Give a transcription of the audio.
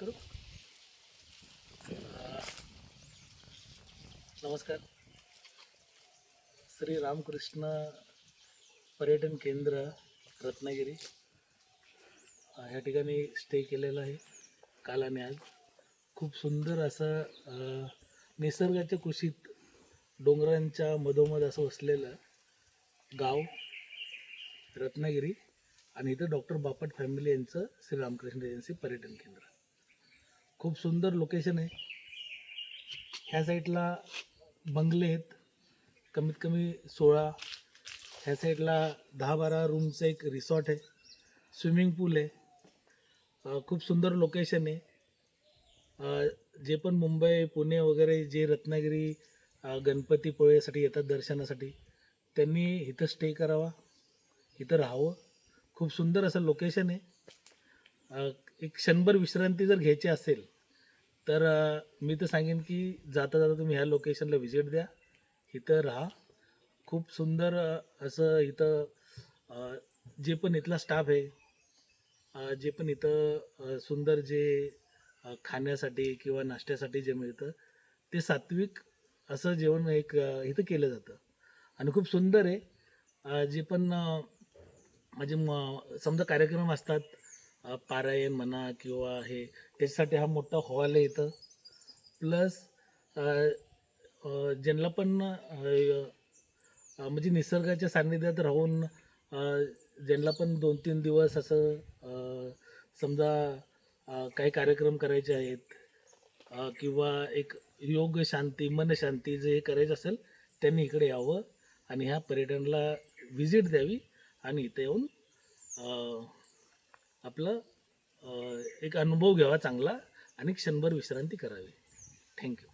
करू. नमस्कार. श्री रामकृष्ण पर्यटन केंद्र रत्नागिरी ह्या ठिकाणी स्टे केलेला आहे काल आणि आज. खूप सुंदर असं निसर्गाच्या कुशीत डोंगरांच्या मधोमध असं वसलेलं गाव रत्नागिरी आणि इथं डॉक्टर बापट फॅमिली यांचं श्री रामकृष्ण एजन्सी पर्यटन केंद्र. खूप सुंदर लोकेशन आहे. ह्या साईडला बंगले आहेत कमीत कमी 16. ह्या साईडला 10-12 रूमचं एक रिसॉर्ट आहे. स्विमिंग पूल आहे. खूप सुंदर लोकेशन आहे. जे पण मुंबई पुणे वगैरे जे रत्नागिरी गणपतीपुळेसाठी येतात दर्शनासाठी त्यांनी इथं स्टे करावा, इथं राहावं. खूप सुंदर असं लोकेशन आहे. एक क्षणभर विश्रांती जर घ्यायची असेल तर मी तर सांगेन की जाता जाता तुम्ही ह्या लोकेशनला व्हिजिट द्या, इथं राहा. खूप सुंदर असं इथं जे पण इथला स्टाफ आहे, जे पण इथं सुंदर जे खाण्यासाठी किंवा नाश्त्यासाठी जे मिळतं ते सात्विक असं जेवण एक इथं केलं जातं आणि खूप सुंदर आहे. जे पण म्हणजे समजा कार्यक्रम असतात, पारायण म्हणा किंवा हे, त्याच्यासाठी हा मोठा हॉल आहे इथं. प्लस ज्यांना पण म्हणजे निसर्गाच्या सान्निध्यात राहून ज्यांना पण 2-3 दिवस असं समजा काही कार्यक्रम करायचे आहेत किंवा एक योग शांती मनशांती जे करायचं असेल त्यांनी इकडे यावं आणि ह्या पर्यटनाला व्हिजिट द्यावी आणि इथे येऊन आपलं एक अनुभव घ्यावा चांगला आणि क्षणभर विश्रांती करावी. थँक्यू.